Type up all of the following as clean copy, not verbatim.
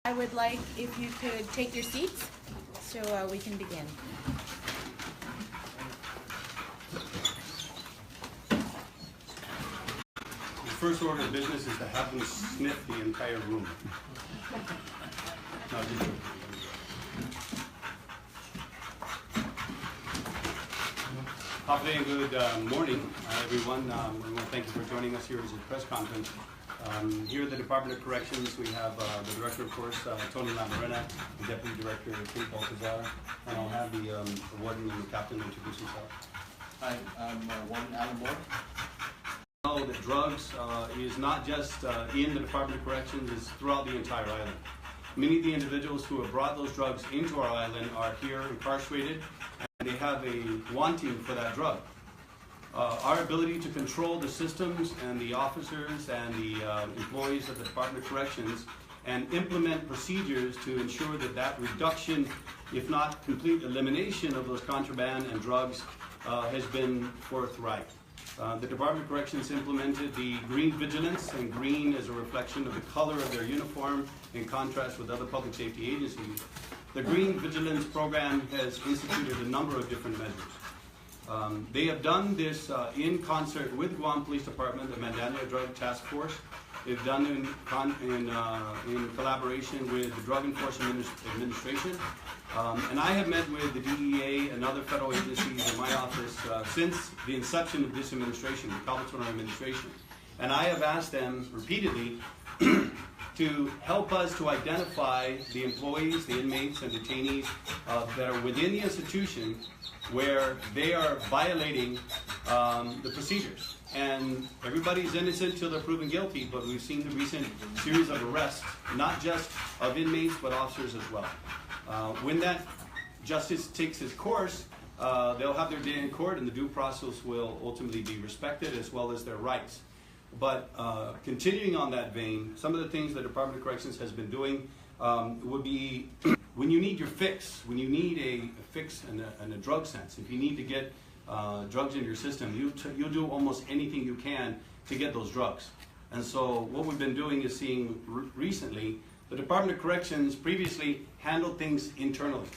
I would like if you could take your seats so we can begin. The first order of business is to have them sniff the entire room. No, just and good morning, everyone. We want to thank you for joining us here as a press conference. Here at the Department of Corrections, we have the Director, of course, Tony Lamarena, the Deputy Director, Kim Baltazar, and I'll have the Warden and the Captain introduce himself. Hi, I'm Warden Alan Moore. Know that drugs is not just in the Department of Corrections, it's throughout the entire island. Many of the individuals who have brought those drugs into our island are here incarcerated, and they have a wanting for that drug. Our ability to control the systems and the officers and the employees of the Department of Corrections and implement procedures to ensure that that reduction, if not complete elimination of those contraband and drugs has been forthright. The Department of Corrections implemented the green vigilance, and green is a reflection of the color of their uniform in contrast with other public safety agencies. The green vigilance program has instituted a number of different measures. They have done this in concert with Guam Police Department, the Mangilao Drug Task Force. They've done in collaboration with the Drug Enforcement Administration. And I have met with the DEA and other federal agencies in my office since the inception of this administration, the Calverton administration. And I have asked them repeatedly to help us to identify the employees, the inmates, and detainees that are within the institution where they are violating the procedures. And everybody's innocent till they're proven guilty, but we've seen the recent series of arrests, not just of inmates, but officers as well. When that justice takes its course, they'll have their day in court, and the due process will ultimately be respected, as well as their rights. But continuing on that vein, some of the things the Department of Corrections has been doing would be when you need your fix, when you need a fix in a drug sense, if you need to get drugs in your system, you'll do almost anything you can to get those drugs. And so what we've been doing is seeing recently, the Department of Corrections previously handled things internally.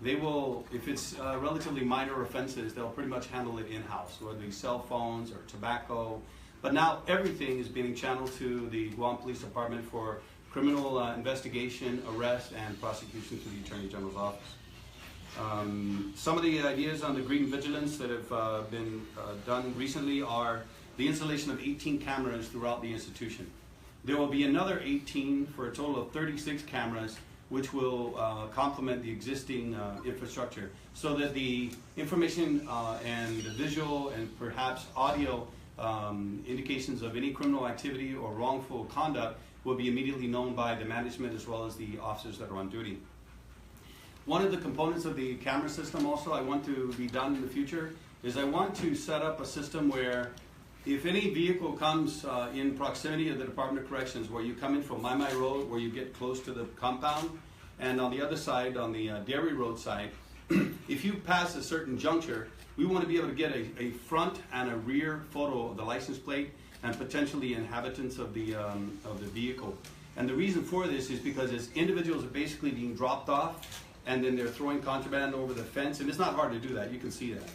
They will, if it's relatively minor offenses, they'll pretty much handle it in-house, whether it's cell phones or tobacco. But now everything is being channeled to the Guam Police Department for criminal investigation, arrest, and prosecution to the Attorney General's office. Some of the ideas on the green vigilance that have been done recently are the installation of 18 cameras throughout the institution. There will be another 18 for a total of 36 cameras, which will complement the existing infrastructure, so that the information and the visual and perhaps audio indications of any criminal activity or wrongful conduct will be immediately known by the management as well as the officers that are on duty. One of the components of the camera system also I want to be done in the future is I want to set up a system where if any vehicle comes in proximity of the Department of Corrections, where you come in from Maimai Road, where you get close to the compound, and on the other side, on the Dairy Road side, if you pass a certain juncture, we want to be able to get a front and a rear photo of the license plate and potentially inhabitants of the vehicle. And the reason for this is because as individuals are basically being dropped off, and then they're throwing contraband over the fence, and it's not hard to do that, you can see that.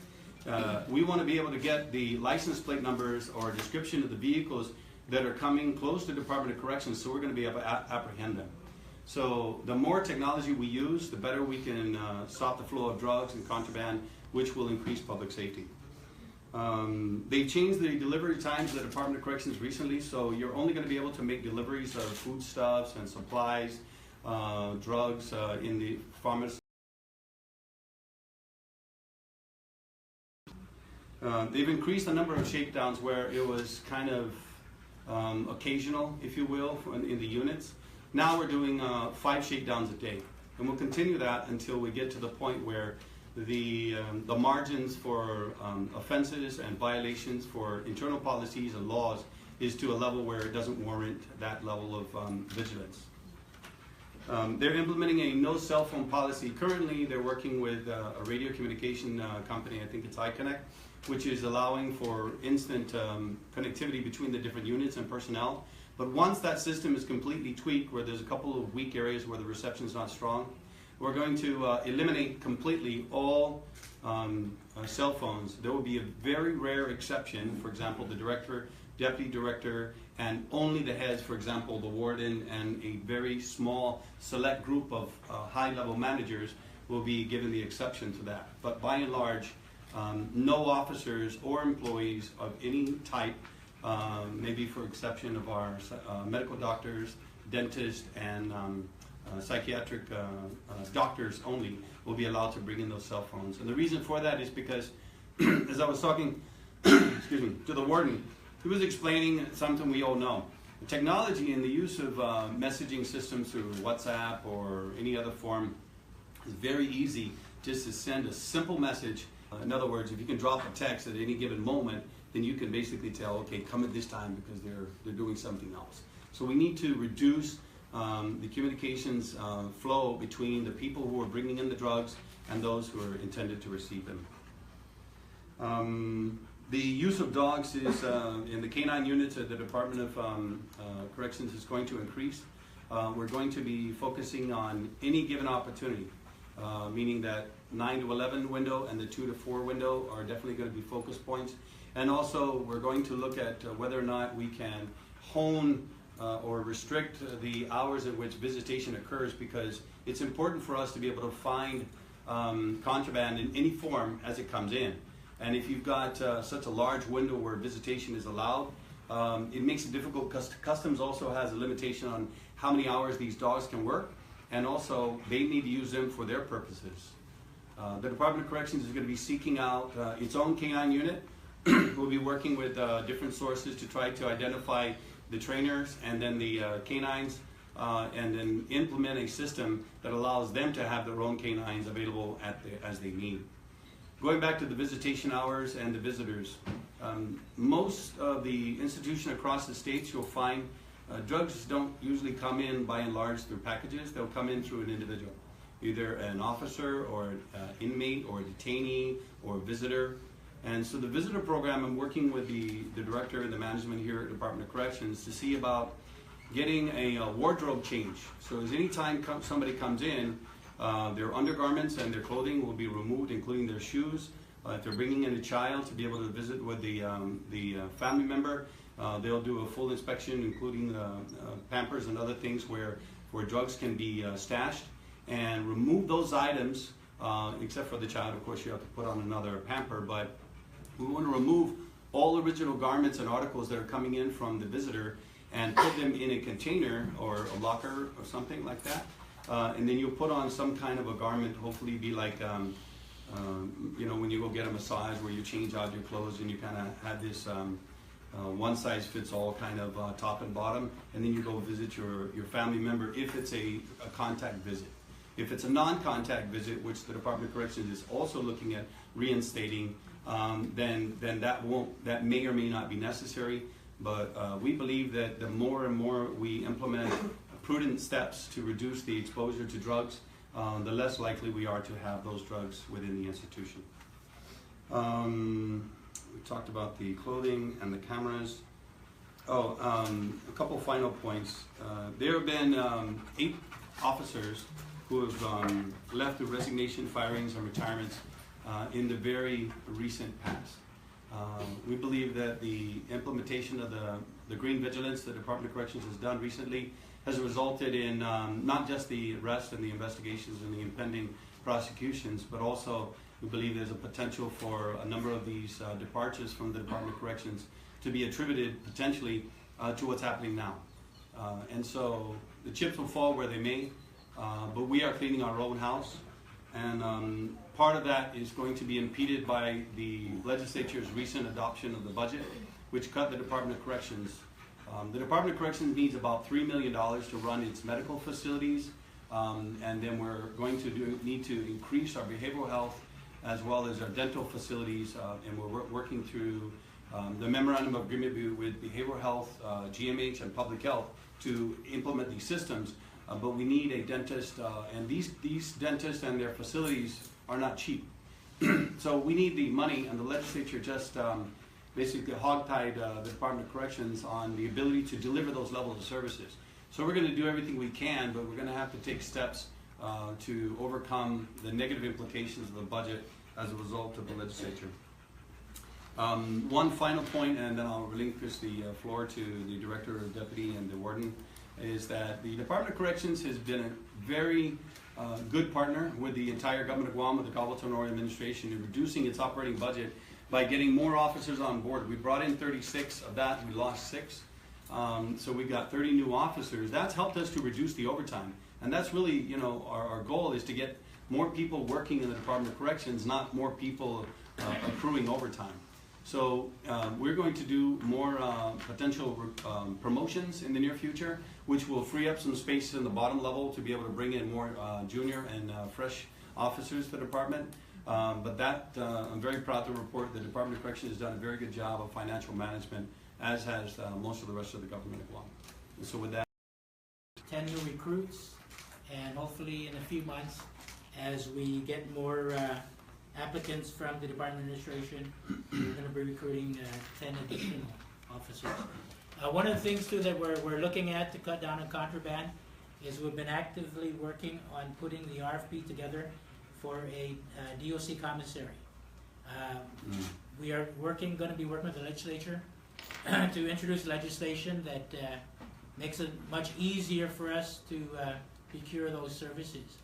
We want to be able to get the license plate numbers or description of the vehicles that are coming close to the Department of Corrections, so we're going to be able to apprehend them. So the more technology we use, the better we can stop the flow of drugs and contraband, which will increase public safety. They changed the delivery times of the Department of Corrections recently, so you're only going to be able to make deliveries of foodstuffs and supplies, drugs in the pharmacy. They've increased the number of shakedowns where it was kind of occasional, if you will, in the units. Now we're doing 5 shakedowns a day, and we'll continue that until we get to the point where the margins for offenses and violations for internal policies and laws is to a level where it doesn't warrant that level of vigilance. They're implementing a no cell phone policy. Currently, they're working with a radio communication company, I think it's iConnect, which is allowing for instant connectivity between the different units and personnel. But once that system is completely tweaked, where there's a couple of weak areas where the reception is not strong, we're going to eliminate completely all cell phones. There will be a very rare exception, for example, the director, deputy director, and only the heads, for example, the warden and a very small select group of high-level managers will be given the exception to that. But by and large, no officers or employees of any type, maybe for exception of our medical doctors, dentists, and psychiatric doctors only, will be allowed to bring in those cell phones. And the reason for that is because, as I was talking excuse me, to the warden, he was explaining something we all know. The technology and the use of messaging systems through WhatsApp or any other form is very easy just to send a simple message. In other words, if you can drop a text at any given moment, then you can basically tell, okay, come at this time because they're doing something else. So we need to reduce the communications flow between the people who are bringing in the drugs and those who are intended to receive them. The use of dogs is in the canine units at the Department of Corrections is going to increase. We're going to be focusing on any given opportunity, meaning that 9 to 11 window and the 2 to 4 window are definitely going to be focus points. And also we're going to look at whether or not we can hone or restrict the hours at which visitation occurs, because it's important for us to be able to find contraband in any form as it comes in. And if you've got such a large window where visitation is allowed, it makes it difficult because Customs also has a limitation on how many hours these dogs can work, and also they need to use them for their purposes. The Department of Corrections is going to be seeking out its own canine unit. We'll be working with different sources to try to identify the trainers and then the canines, and then implement a system that allows them to have their own canines available as they need. Going back to the visitation hours and the visitors, most of the institutions across the states, you'll find drugs don't usually come in by and large through packages. They'll come in through an individual, either an officer or an inmate or a detainee or a visitor. And so the visitor program, I'm working with the director and the management here at Department of Corrections to see about getting a wardrobe change. So as any time somebody comes in, their undergarments and their clothing will be removed, including their shoes. If they're bringing in a child to be able to visit with the family member, they'll do a full inspection, including Pampers and other things where drugs can be stashed, and remove those items, except for the child. Of course, you have to put on another Pamper, but we want to remove all original garments and articles that are coming in from the visitor and put them in a container or a locker or something like that. And then you'll put on some kind of a garment, hopefully be like, you know, when you go get a massage where you change out your clothes and you kind of have this one size fits all kind of top and bottom, and then you go visit your family member if it's a contact visit. If it's a non-contact visit, which the Department of Corrections is also looking at reinstating, then that may or may not be necessary. But we believe that the more and more we implement prudent steps to reduce the exposure to drugs, the less likely we are to have those drugs within the institution. We talked about the clothing and the cameras. A couple final points. There have been 8 officers who have left through resignation, firings, and retirements in the very recent past. We believe that the implementation of the green vigilance the Department of Corrections has done recently has resulted in not just the arrest and the investigations and the impending prosecutions, but also we believe there's a potential for a number of these departures from the Department of Corrections to be attributed potentially to what's happening now. And so the chips will fall where they may, but we are cleaning our own house, and part of that is going to be impeded by the legislature's recent adoption of the budget, which cut the Department of Corrections. The Department of Corrections needs about $3 million to run its medical facilities, and then we're going to need to increase our behavioral health as well as our dental facilities, and we're working through the memorandum of agreement with behavioral health, GMH, and public health to implement these systems. But we need a dentist, and these dentists and their facilities are not cheap. So we need the money, and the legislature just basically hogtied the Department of Corrections on the ability to deliver those levels of services. So we're going to do everything we can, but we're going to have to take steps to overcome the negative implications of the budget as a result of the legislature. One final point, and then I'll relinquish the floor to the Director, Deputy, and the Warden, is that the Department of Corrections has been a very good partner with the entire government of Guam, with the Kawatanori administration, in reducing its operating budget by getting more officers on board. We brought in 36 of that, we lost 6. So we've got 30 new officers. That's helped us to reduce the overtime. And that's really, you know, our goal is to get more people working in the Department of Corrections, not more people accruing overtime. So we're going to do more potential promotions in the near future, which will free up some space in the bottom level to be able to bring in more junior and fresh officers to the department. But that, I'm very proud to report the Department of Corrections has done a very good job of financial management, as has most of the rest of the government of Guam. And so with that, 10 new recruits, and hopefully in a few months, as we get more applicants from the Department of Administration, we're going to be recruiting 10 additional officers. One of the things too that we're looking at to cut down on contraband is we've been actively working on putting the RFP together for a DOC commissary. We are going to be working with the legislature to introduce legislation that makes it much easier for us to procure those services.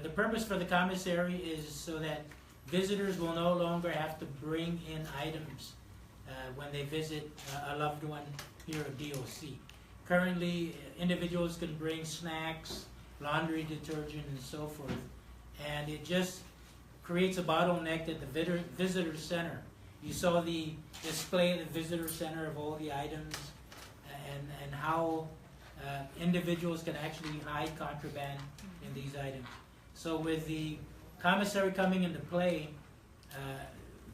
The purpose for the commissary is so that visitors will no longer have to bring in items when they visit a loved one here at DOC. Currently, individuals can bring snacks, laundry detergent, and so forth, and it just creates a bottleneck at the visitor center. You saw the display at the visitor center of all the items and how individuals can actually hide contraband in these items. So with the commissary coming into play,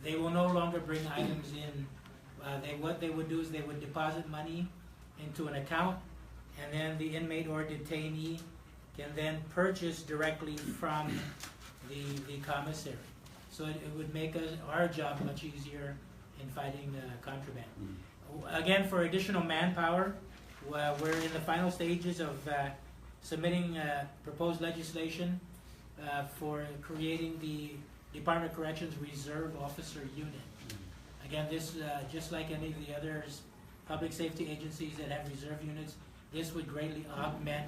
they will no longer bring items in. What they would do is they would deposit money into an account, and then the inmate or detainee can then purchase directly from the commissary. So it would make our job much easier in fighting contraband. Again, for additional manpower, we're in the final stages of submitting proposed legislation for creating the Department of Corrections Reserve Officer Unit. Again, this, just like any of the other public safety agencies that have reserve units, this would greatly augment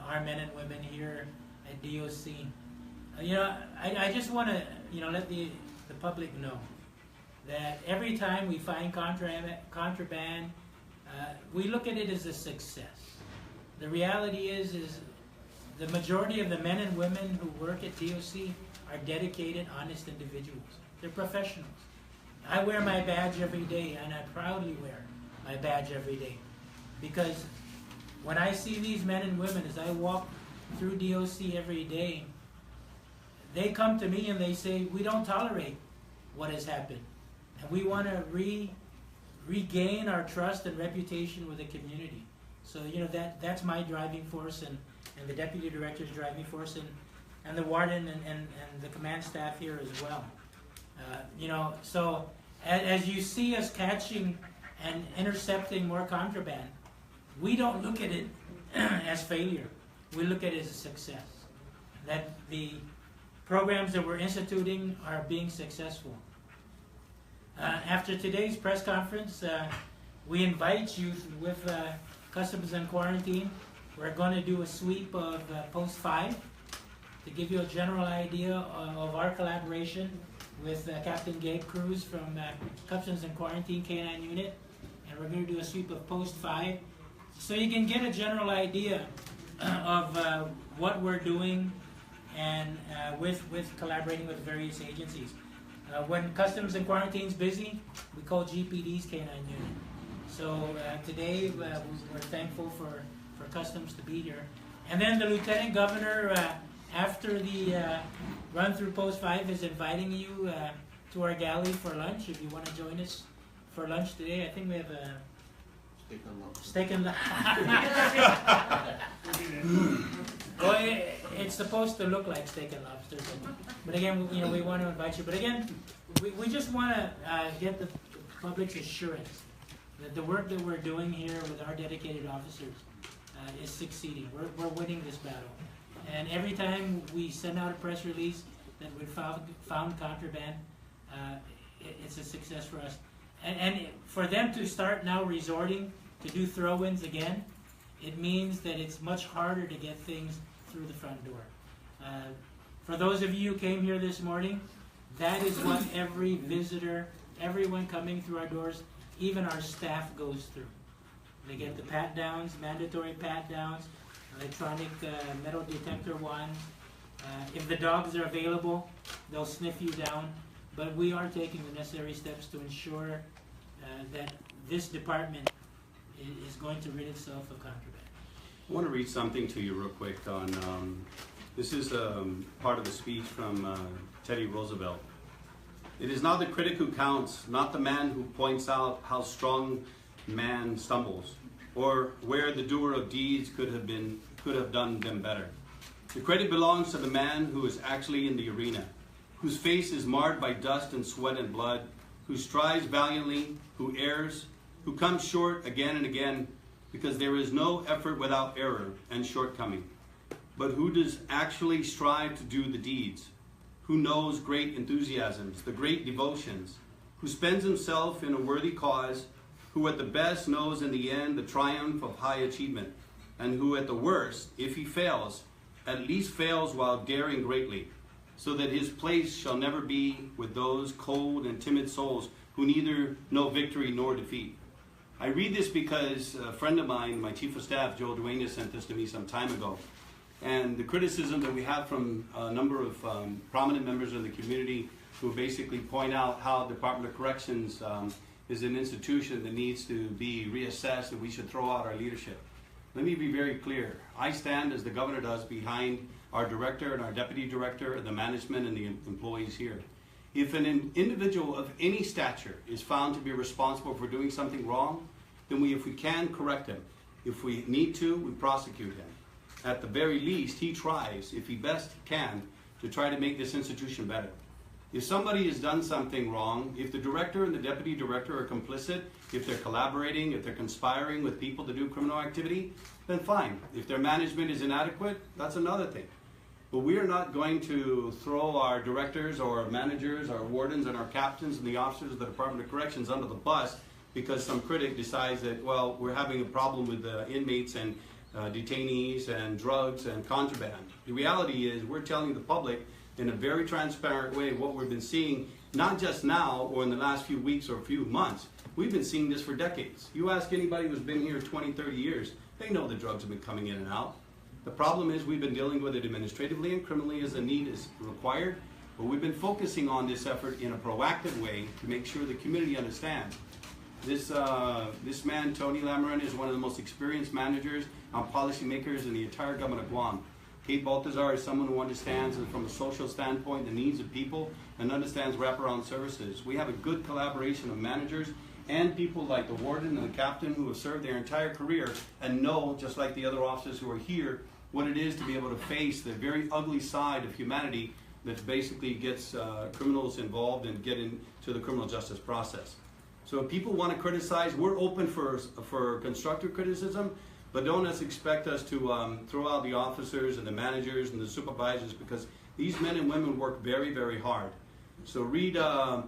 our men and women here at DOC. I just want to, let the public know that every time we find contraband, we look at it as a success. The reality is the majority of the men and women who work at DOC are dedicated, honest individuals. They're professionals. I wear my badge every day, and I proudly wear my badge every day, because when I see these men and women as I walk through DOC every day, they come to me and they say, we don't tolerate what has happened, and we want to regain our trust and reputation with the community. So that's my driving force, and the deputy director's driving force, and the warden and the command staff here as well. So as you see us catching and intercepting more contraband, we don't look at it as failure. We look at it as a success. That the programs that we're instituting are being successful. After today's press conference, we invite you with Customs and Quarantine. We're going to do a sweep of Post 5 to give you a general idea of our collaboration with Captain Gabe Cruz from Customs and Quarantine K9 Unit. And we're going to do a sweep of Post 5 so you can get a general idea of what we're doing and with collaborating with various agencies. When Customs and Quarantine's busy, we call GPD's K9 Unit. So today we're thankful for Customs to be here. And then the Lieutenant Governor, after the run through Post 5, is inviting you to our galley for lunch. If you want to join us for lunch today, I think we have a steak and well, it's supposed to look like steak and lobster. But again, we want to invite you. But again, we just want to get the public's assurance that the work that we're doing here with our dedicated officers is succeeding. We're winning this battle. And every time we send out a press release that we found contraband, it's a success for us. And for them to start now resorting to do throw-ins again, it means that it's much harder to get things through the front door. For those of you who came here this morning, that is what every visitor, everyone coming through our doors, even our staff goes through. They get the pat-downs, mandatory pat-downs, electronic metal detector ones. If the dogs are available, they'll sniff you down. But we are taking the necessary steps to ensure that this department is going to rid itself of contraband. I want to read something to you real quick on, this is part of the speech from Teddy Roosevelt. It is not the critic who counts, not the man who points out how strong man stumbles, or where the doer of deeds could have done them better. The credit belongs to the man who is actually in the arena, whose face is marred by dust and sweat and blood, who strives valiantly, who errs, who comes short again and again, because there is no effort without error and shortcoming, but who does actually strive to do the deeds, who knows great enthusiasms, the great devotions, who spends himself in a worthy cause, who at the best knows in the end the triumph of high achievement, and who at the worst, if he fails, at least fails while daring greatly, so that his place shall never be with those cold and timid souls who neither know victory nor defeat. I read this because a friend of mine, my chief of staff, Joe Duenas, sent this to me some time ago. And the criticism that we have from a number of prominent members of the community who basically point out how Department of Corrections is an institution that needs to be reassessed and we should throw out our leadership. Let me be very clear. I stand, as the governor does, behind our director and our deputy director, the management and the employees here. If an individual of any stature is found to be responsible for doing something wrong, then if we can, correct him. If we need to, we prosecute him. At the very least, he tries, if he best can, to try to make this institution better. If somebody has done something wrong, if the director and the deputy director are complicit, if they're collaborating, if they're conspiring with people to do criminal activity, then fine. If their management is inadequate, that's another thing. But we are not going to throw our directors or our managers, our wardens and our captains and the officers of the Department of Corrections under the bus because some critic decides that, well, we're having a problem with the inmates and detainees and drugs and contraband. The reality is we're telling the public in a very transparent way what we've been seeing, not just now or in the last few weeks or few months. We've been seeing this for decades. You ask anybody who's been here 20, 30 years, they know the drugs have been coming in and out. The problem is we've been dealing with it administratively and criminally as the need is required, but we've been focusing on this effort in a proactive way to make sure the community understands. This man, Tony Lamarin, is one of the most experienced managers and policymakers in the entire government of Guam. Kate Baltazar is someone who understands from a social standpoint the needs of people and understands wraparound services. We have a good collaboration of managers and people like the warden and the captain who have served their entire career and know, just like the other officers who are here, what it is to be able to face the very ugly side of humanity that basically gets criminals involved and get into the criminal justice process. So if people want to criticize, we're open for constructive criticism, but don't expect us to throw out the officers and the managers and the supervisors because these men and women work very, very hard. So read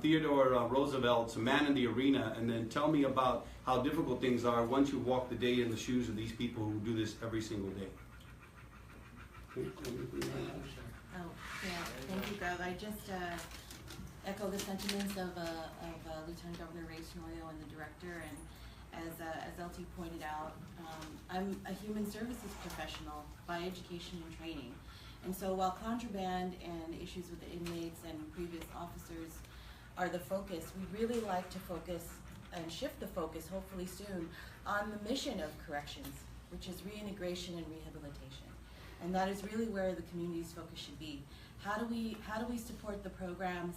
Theodore Roosevelt's Man in the Arena and then tell me about how difficult things are once you walk the day in the shoes of these people who do this every single day. Oh, yeah, thank you, Gov. I just echo the sentiments of Lieutenant Governor Ray Snorio and the director, and as LT pointed out, I'm a human services professional by education and training. And so while contraband and issues with the inmates and previous officers are the focus, we really like to focus and shift the focus, hopefully soon, on the mission of corrections, which is reintegration and rehabilitation. And that is really where the community's focus should be. How do we support the programs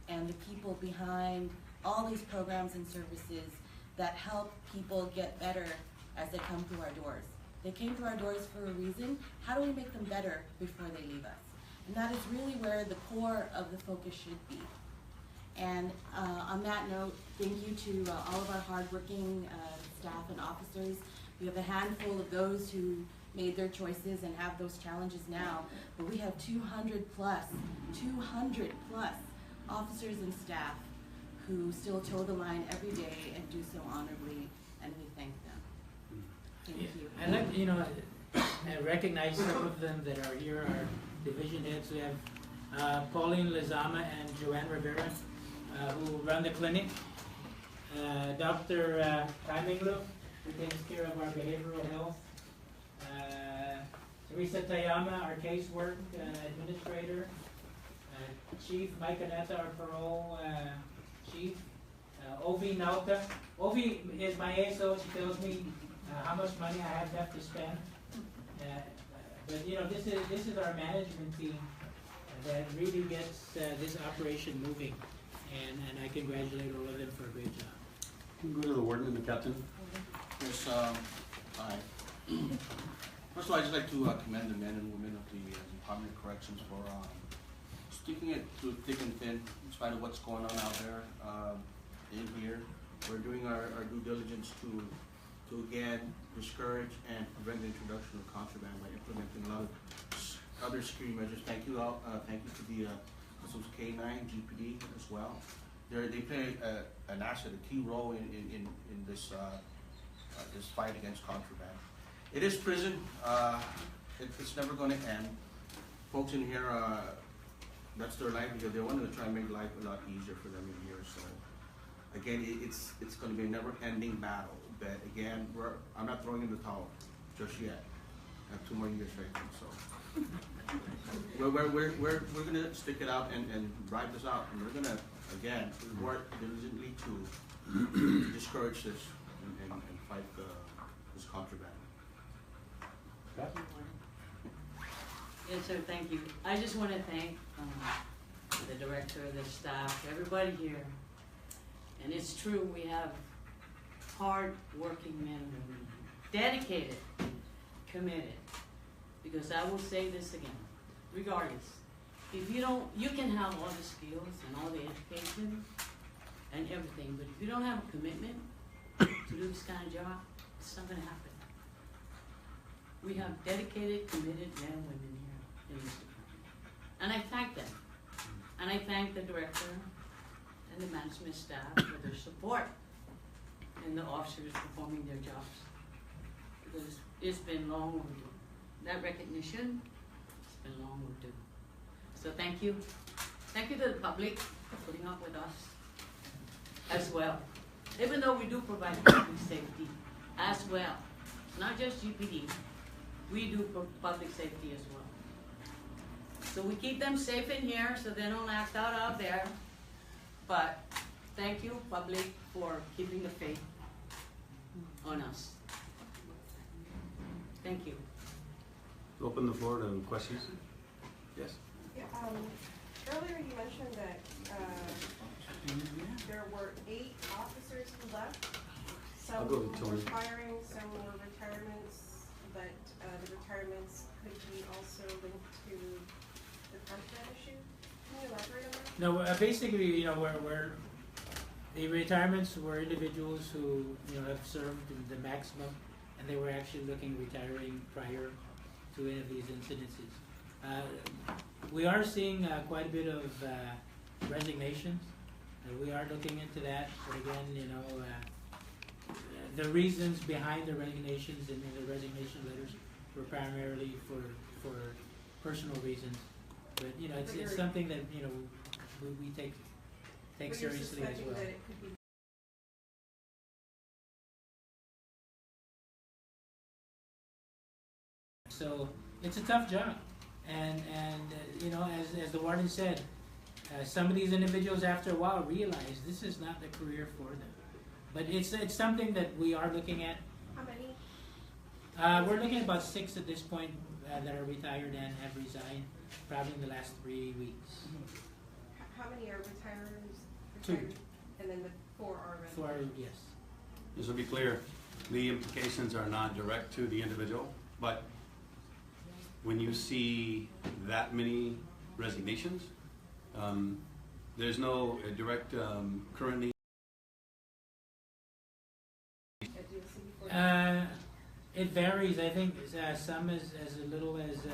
and the people behind all these programs and services that help people get better as they come through our doors? They came through our doors for a reason. How do we make them better before they leave us? And that is really where the core of the focus should be. And on that note, thank you to all of our hardworking staff and officers. We have a handful of those who made their choices and have those challenges now, but we have 200 plus officers and staff who still toe the line every day and do so honorably, and we thank them. Thank you. I'd like, I recognize some of them that are here, our division heads. We have Pauline Lizama and Joanne Rivera, who run the clinic. Dr. Mangilao, who takes care of our behavioral health. Teresa Tayama, our casework administrator. Chief Mike Aneta, our parole chief. Ovi Nauta. Ovi is my ASO. She tells me how much money I have left to spend. But this is our management team that really gets this operation moving, and I congratulate all of them for a great job. Can we go to the warden and the captain? Yes, hi. First of all, I'd just like to commend the men and women of the Department of Corrections for sticking it through thick and thin, in spite of what's going on out there in here. We're doing our due diligence to again discourage and prevent the introduction of contraband by implementing a lot of other security measures. Thank you all. Thank you to the Customs K9, GPD as well. They play an asset, a key role in this this fight against contraband. It is prison. It's never going to end. Folks in here, that's their livelihood. They want to try and make life a lot easier for them in here. So again, it's going to be a never-ending battle. But again, I'm not throwing in the towel just yet. I have 2 more years right now, so we're going to stick it out and ride this out, and we're going to again work diligently to discourage this and fight this contraband. Yes, sir, thank you. I just want to thank the director, the staff, everybody here. And it's true, we have hard-working men and women, dedicated, committed. Because I will say this again, regardless, if you don't, you can have all the skills and all the education and everything, but if you don't have a commitment to do this kind of job, it's not going to happen. We have dedicated, committed men and women here in this department. And I thank them. And I thank the director and the management staff for their support and the officers performing their jobs. Because it's been long overdue. That recognition, it's been long overdue. So thank you. Thank you to the public for putting up with us as well. Even though we do provide public safety as well. Not just GPD. We do public safety as well. So we keep them safe in here so they don't act out there. But thank you, public, for keeping the faith on us. Thank you. Open the floor to questions. Yes. Yeah, earlier you mentioned that there were 8 officers who left. I'll Some go with Tony. were firing, some were retirements, but the retirements could be also linked to the contraband issue. Can you elaborate on that? No, basically, we're the retirements were individuals who have served the maximum, and they were actually looking at retiring prior to any of these incidences. We are seeing quite a bit of resignations. We are looking into that, but again, the reasons behind the resignations and the resignation letters were primarily for personal reasons. But it's something that we take seriously as well. That it could be So it's a tough job, and as the warden said, some of these individuals after a while realize this is not the career for them. But it's something that we are looking at. how many? We're looking at about 6 at this point that are retired and have resigned, probably in the last 3 weeks. How many are retired? 2. And then the 4 are residents? 4, yes. Just to be clear, the implications are not direct to the individual, but when you see that many resignations, There's no direct current need. at DOC before? It varies. I think some is as little as 3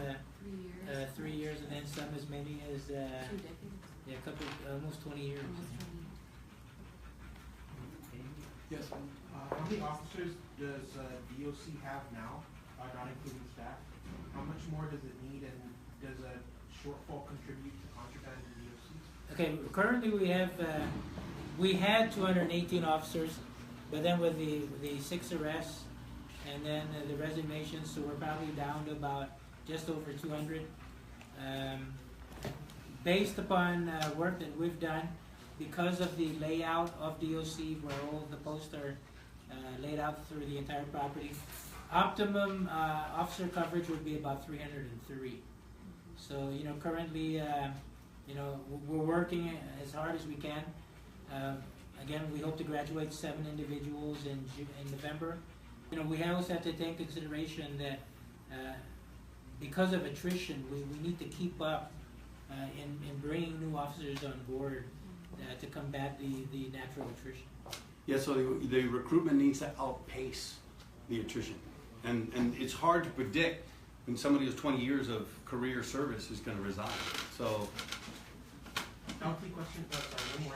years. 3 years, and then some as many as 2 decades. yeah, a couple, almost 20 years. Almost 20 years. Yes, how many officers does DOC have now, not including staff? How much more does it need, and does a shortfall contribute to contraband in DOC? Okay, currently we had 218 officers, but then with the 6 arrests and then the resignations, so we're probably down to about just over 200. Based upon work that we've done, because of the layout of DOC, where all the posts are laid out through the entire property, optimum officer coverage would be about 303. So, you know, currently, you know, we're working as hard as we can. Again, we hope to graduate 7 individuals in November. You know, we also have to take into consideration that because of attrition, we need to keep up in bringing new officers on board to combat the natural attrition. Yeah, so the recruitment needs to outpace the attrition. And it's hard to predict when somebody with 20 years of career service is going to resign. So, Bounty question, sorry, one more.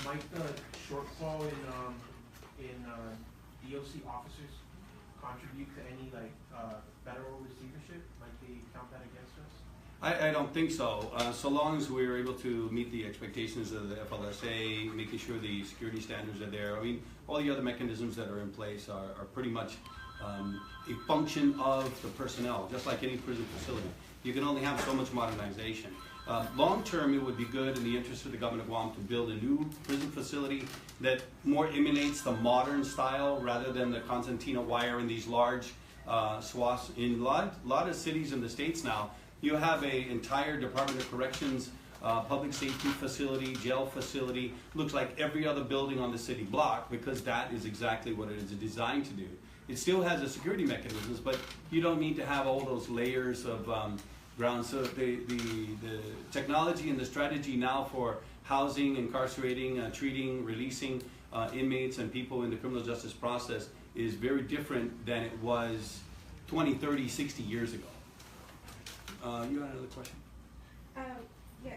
Might the shortfall in DOC officers contribute to any federal receivership? Might they count that against us? I don't think so. So long as we're able to meet the expectations of the FLSA, making sure the security standards are there. I mean, all the other mechanisms that are in place are pretty much a function of the personnel, just like any prison facility. You can only have so much modernization. Long term, it would be good in the interest of the government of Guam to build a new prison facility that more emulates the modern style rather than the concertina wire in these large swaths. In a lot of cities in the States now, you have an entire Department of Corrections public safety facility, jail facility, looks like every other building on the city block, because that is exactly what it is designed to do. It still has a security mechanisms, but you don't need to have all those layers of ground. So the technology and the strategy now for housing, incarcerating, treating, releasing inmates and people in the criminal justice process is very different than it was 20, 30, 60 years ago. You had another question? Yeah,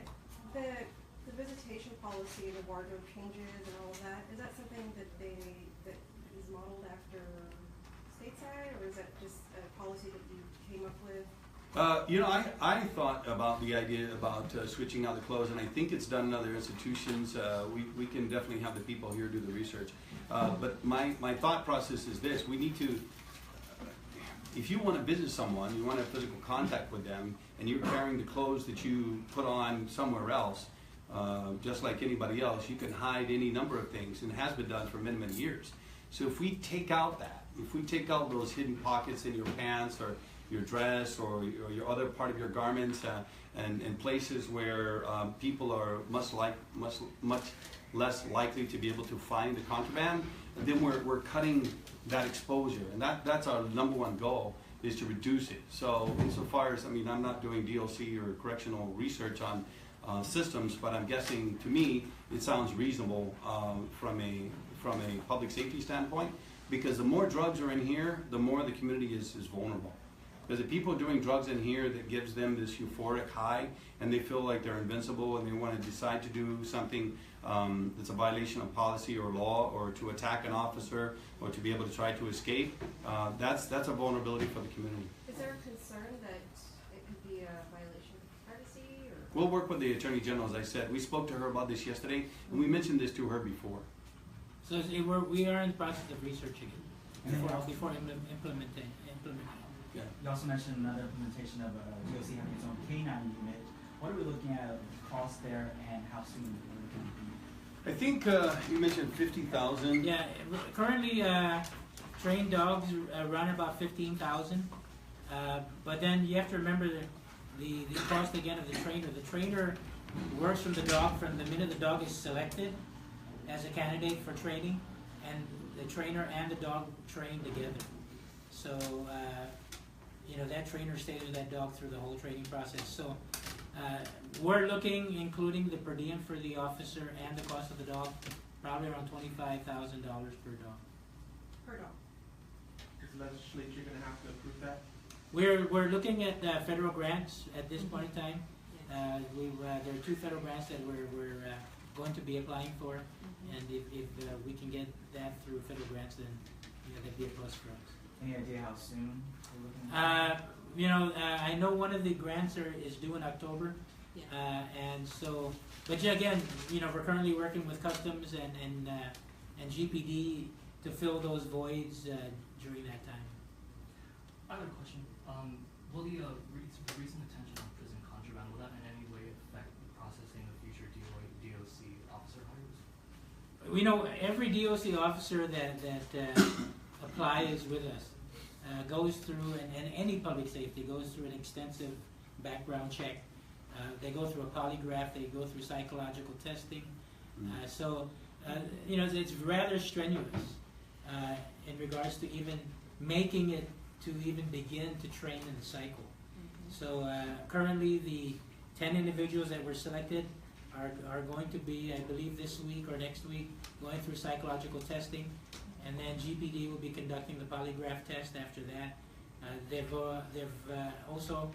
the visitation policy, the wardrobe changes and all of that, is that something that is modeled after stateside, or is that just a policy that you came up with? You know, I thought about the idea about switching out the clothes, and I think it's done in other institutions. We can definitely have the people here do the research. But my thought process is this: we need to, if you want to visit someone, you want to have physical contact with them, and you're carrying the clothes that you put on somewhere else, just like anybody else, you can hide any number of things, and it has been done for many, many years. So if we take out that, if we take out those hidden pockets in your pants or your dress or your other part of your garments, and places where people are much less likely to be able to find the contraband, then we're cutting that exposure, and that's our number one goal, is to reduce it. So insofar as, I mean, I'm not doing DLC or correctional research on systems, but I'm guessing, to me, it sounds reasonable from a public safety standpoint, because the more drugs are in here, the more the community is vulnerable. Because the people doing drugs in here, that gives them this euphoric high, and they feel like they're invincible, and they want to decide to do something that's a violation of policy or law, or to attack an officer, or to be able to try to escape. That's a vulnerability for the community. Is there a concern that it could be a violation of privacy, or? We'll work with the Attorney General, as I said. We spoke to her about this yesterday, and we mentioned this to her before. So we are in the process of researching it before implementing. Yeah. You also mentioned another implementation of DOC having its own K9 unit. What are we looking at the cost there, and how soon are we going to be? I think you mentioned 50,000. Yeah, currently trained dogs run about 15,000, but then you have to remember the cost again of the trainer. The trainer works from the dog from the minute the dog is selected as a candidate for training, and the trainer and the dog train together. So you know, that trainer stays with that dog through the whole training process. So We're looking, including the per diem for the officer and the cost of the dog, probably around $25,000 per dog. Per dog? Is the legislature gonna have to approve that? We're looking at federal grants at this point in time. There are 2 federal grants that we're going to be applying for, and if we can get that through federal grants, then that'd be a plus for us. Any idea how soon we're looking at? I know one of the grants is due in October, Yeah. and so, but yeah, again, we're currently working with Customs and GPD to fill those voids during that time. I have a question. Will the recent attention on prison contraband, will that in any way affect the processing of future DOC officer hires? We know every DOC officer that applies with us goes through, and any public safety goes through an extensive background check. They go through a polygraph, they go through psychological testing. It's rather strenuous in regards to even making it to even begin to train in the cycle. So currently the 10 individuals that were selected are going to be, I believe this week or next week, going through psychological testing, and then GPD will be conducting the polygraph test after that. They've also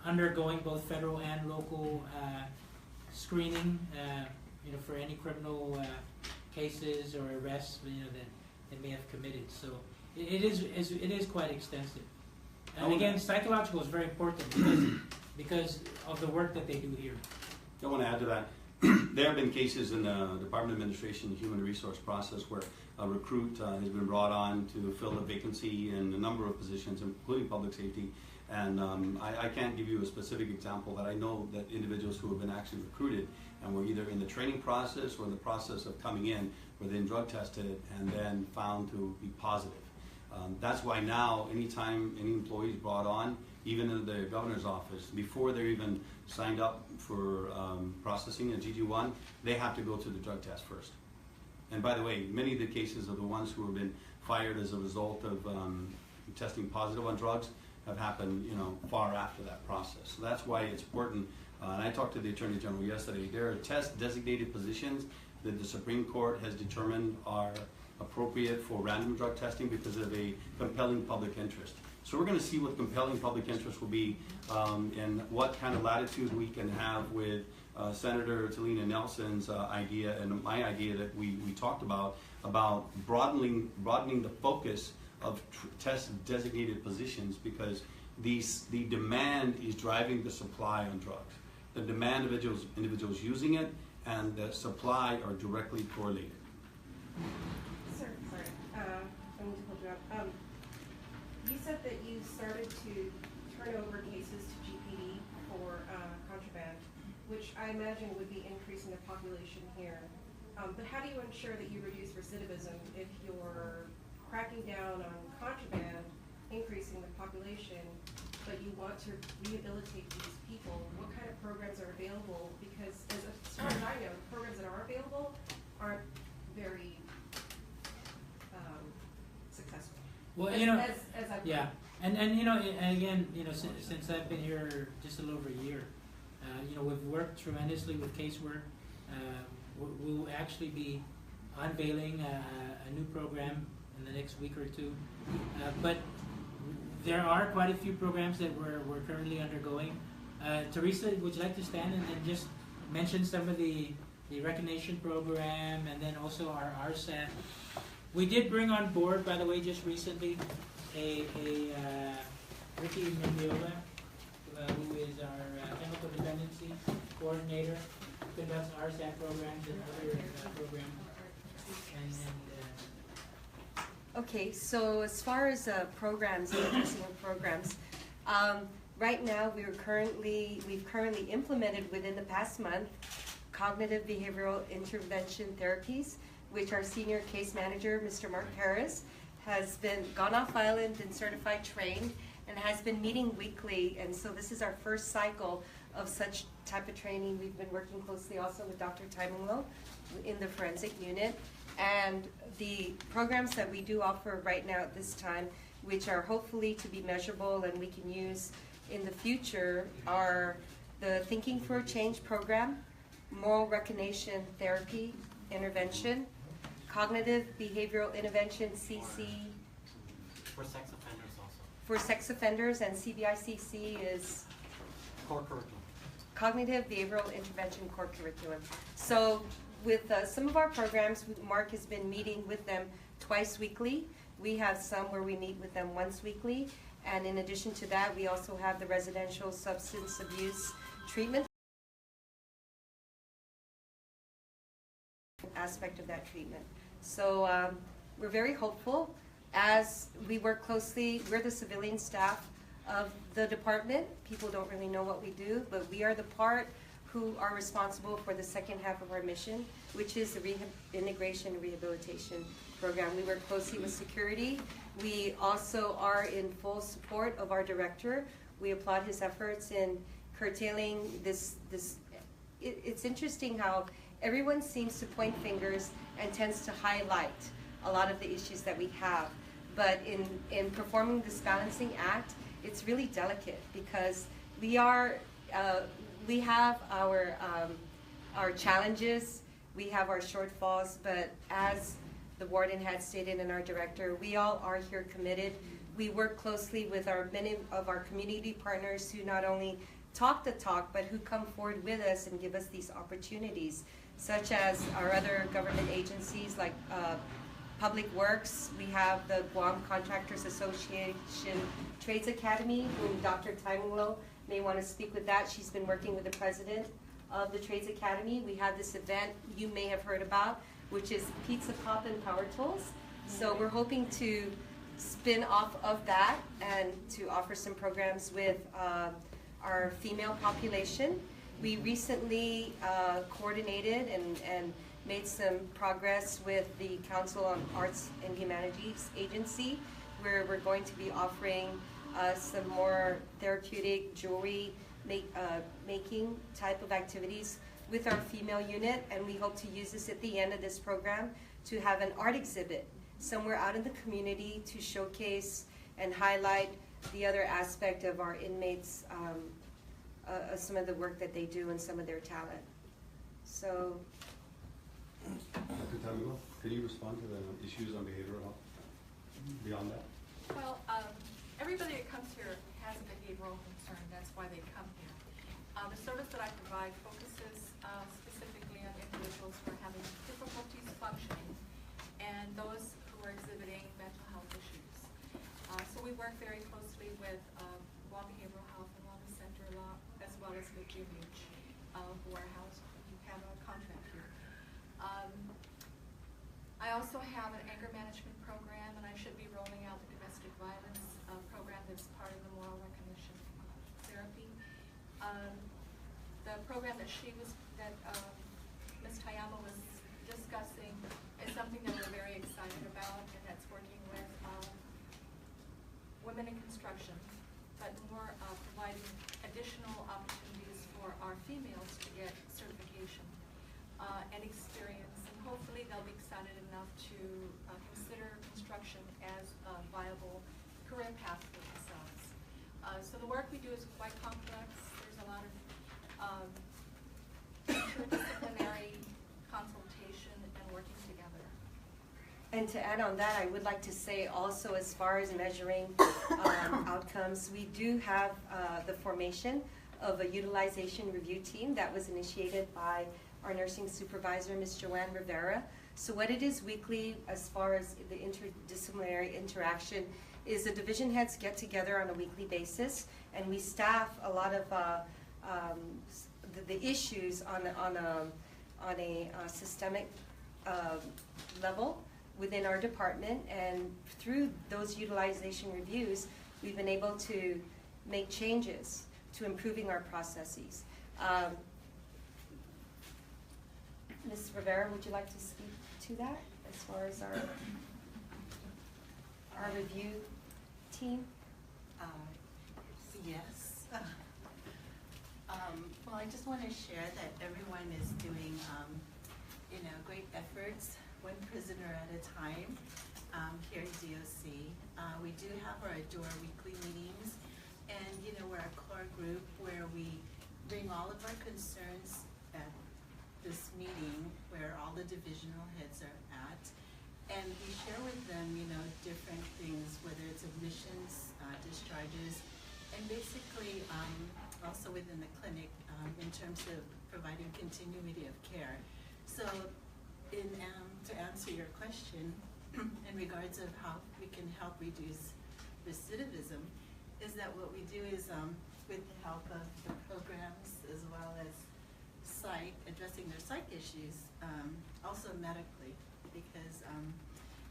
undergoing both federal and local screening, for any criminal cases or arrests, that they may have committed. So it is quite extensive. And again, psychological is very important because of the work that they do here. I want to add to that. There have been cases in the Department of Administration Human Resource process where a recruit has been brought on to fill a vacancy in a number of positions, including public safety. And I can't give you a specific example, but I know that individuals who have been actually recruited and were either in the training process or in the process of coming in were then drug tested and then found to be positive. That's why now, anytime any employee is brought on, even in the governor's office, before they're even signed up for processing a GG1, they have to go through the drug test first. And by the way, many of the cases of the ones who have been fired as a result of testing positive on drugs have happened, far after that process. So that's why it's important. And I talked to the Attorney General yesterday. There are test designated positions that the Supreme Court has determined are appropriate for random drug testing because of a compelling public interest. So we're going to see what compelling public interest will be and what kind of latitude we can have with Senator Talina Nelson's idea and my idea that we talked about broadening the focus of test designated positions, because the demand is driving the supply on drugs. The demand of individuals using it and the supply are directly correlated. Sir, sorry, I need to hold you up. You said that you started to turn over cases to GPD for contraband, which I imagine would be increasing the population here. But how do you ensure that you reduce recidivism if you're cracking down on contraband, increasing the population, but you want to rehabilitate these people? What kind of programs are available? Because as far as I know, the programs that are available aren't very successful. Well, as I've yeah, and again, since I've been here just a little over a year, we've worked tremendously with casework. We'll actually be unveiling a new program in the next week or two, but there are quite a few programs that we're currently undergoing. Teresa, would you like to stand and just mention some of the recognition program and then also our RSAT? We did bring on board, by the way, just recently, a Ricky Mangilao, who is our chemical dependency coordinator, conducts RSAT programs and other programs. Okay, so as far as programs, nursing programs, right now we've currently implemented within the past month cognitive behavioral intervention therapies, which our senior case manager, Mr. Mark Harris, has gone off island and certified trained and has been meeting weekly. And so this is our first cycle of such type of training. We've been working closely also with Dr. Mangilao in the forensic unit. And the programs that we do offer right now at this time, which are hopefully to be measurable and we can use in the future, are the Thinking for a Change program, Moral Recognition Therapy Intervention, Cognitive Behavioral Intervention, CC, For sex offenders also. for sex offenders, and CBICC is Core curriculum. Cognitive Behavioral Intervention Core Curriculum. So with some of our programs, Mark has been meeting with them twice weekly. We have some where we meet with them once weekly. And in addition to that, we also have the residential substance abuse treatment aspect of that treatment. So we're very hopeful as we work closely. We're the civilian staff of the department. People don't really know what we do, but we are the part who are responsible for the second half of our mission, which is the integration and rehabilitation program. We work closely with security. We also are in full support of our director. We applaud his efforts in curtailing this. It's interesting how everyone seems to point fingers and tends to highlight a lot of the issues that we have. But in performing this balancing act, it's really delicate because we have our challenges, we have our shortfalls, but as the warden had stated and our director, we all are here committed. We work closely with many of our community partners who not only talk the talk, but who come forward with us and give us these opportunities, such as our other government agencies like Public Works. We have the Guam Contractors Association Trades Academy, whom Dr. Taimulo may want to speak with that. She's been working with the president of the Trades Academy. We have this event you may have heard about, which is Pizza Pop and Power Tools. So we're hoping to spin off of that and to offer some programs with our female population. We recently coordinated and made some progress with the Council on Arts and Humanities Agency, where we're going to be offering some more therapeutic jewelry making type of activities with our female unit, and we hope to use this at the end of this program to have an art exhibit somewhere out in the community to showcase and highlight the other aspect of our inmates, some of the work that they do and some of their talent. So. Dr. Tamiwa, can you respond to the issues on behavioral health beyond that? Well, everybody that comes here has a behavioral concern. That's why they come here. The service that I provide focuses specifically on individuals who are having difficulties functioning and those who are exhibiting mental health issues. So we work very closely with Guam Behavioral Health and Wellness Center as well as with GMH, who are housed, who have a contract here. I also have an anger management program, and I should be rolling out the domestic violence program that's part of the moral recognition therapy. The program that Ms. Tayama was discussing is something that we're very excited about, and that's working with women in construction, but more providing additional opportunities for our females to get certification and experience, and hopefully they'll be excited enough to consider construction as a viable career path for themselves. So the work we do is quite complex. There's a lot of interdisciplinary consultation and working together. And to add on that, I would like to say also, as far as measuring outcomes, we do have the formation of a utilization review team that was initiated by our nursing supervisor, Ms. Joanne Rivera. So what it is weekly, as far as the interdisciplinary interaction, is the division heads get together on a weekly basis, and we staff a lot of the issues on a systemic level within our department. And through those utilization reviews, we've been able to make changes to improving our processes. Ms. Rivera, would you like to speak to that as far as our review team? Yes. Well, I just want to share that everyone is doing, great efforts, one prisoner at a time here at DOC. We do have our weekly meetings, and we're a core group where we bring all of our concerns at this meeting where all the divisional heads are at. And we share with them, you know, different things, whether it's admissions, discharges, and basically also within the clinic in terms of providing continuity of care. So to answer your question in regards of how we can help reduce recidivism, is that what we do is with the help of the programs as well as addressing their psych issues, also medically, because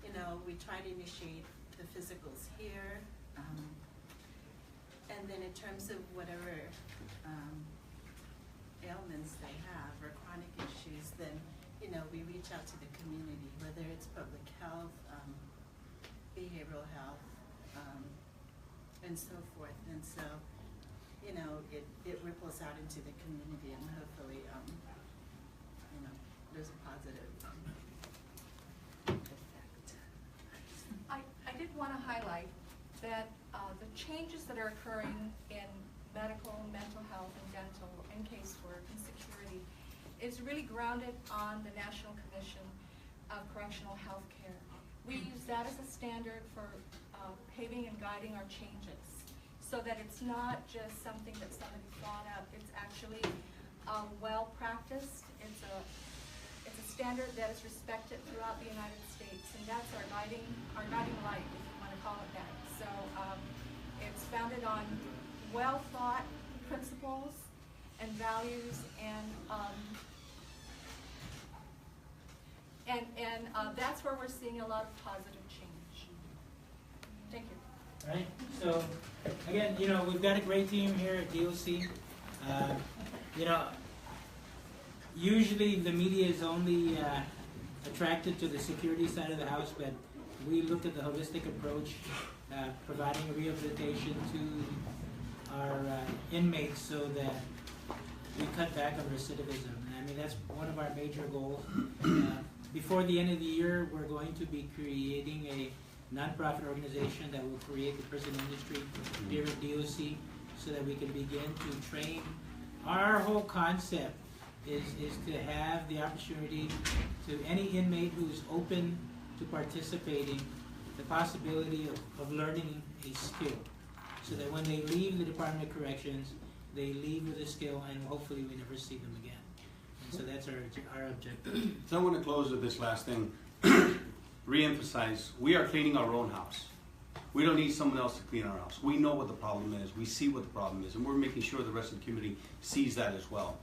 you know, we try to initiate the physicals here, and then in terms of whatever ailments they have or chronic issues, then you know, we reach out to the community, whether it's public health, behavioral health, and so forth. And so, you know, it ripples out into the community, and hopefully, you know, there's a positive effect. I did want to highlight that the changes that are occurring in medical, mental health, and dental, and casework, and security is really grounded on the National Commission of Correctional Health Care. We use that as a standard for paving and guiding our changes, so that it's not just something that somebody thought up. It's actually well practiced. It's a standard that is respected throughout the United States, and that's our guiding light, if you want to call it that. So it's founded on well thought principles and values, and that's where we're seeing a lot of positive change. Thank you. Right? So, again, you know, we've got a great team here at DOC. You know, usually the media is only attracted to the security side of the house, but we look at the holistic approach, providing rehabilitation to our inmates so that we cut back on recidivism. And I mean, that's one of our major goals. Before the end of the year, we're going to be creating a nonprofit organization that will create the prison industry here at DOC so that we can begin to train. Our whole concept is to have the opportunity to any inmate who's open to participating, the possibility of learning a skill, so that when they leave the Department of Corrections, they leave with a skill, and hopefully we never see them again. And so that's our objective. So I want to close with this last thing. Re-emphasize, we are cleaning our own house. We don't need someone else to clean our house. We know what the problem is. We see what the problem is, and we're making sure the rest of the community sees that as well.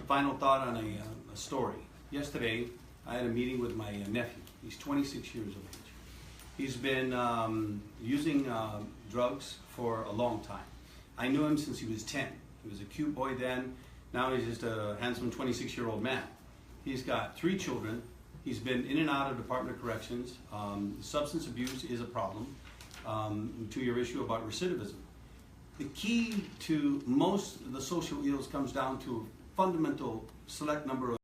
Final thought on a story. Yesterday, I had a meeting with my nephew. He's 26 years of age. He's been using drugs for a long time. I knew him since he was 10. He was a cute boy then. Now he's just a handsome 26-year-old man. He's got 3 children. He's been in and out of Department of Corrections. Substance abuse is a problem. To your issue about recidivism. The key to most of the social ills comes down to a fundamental select number of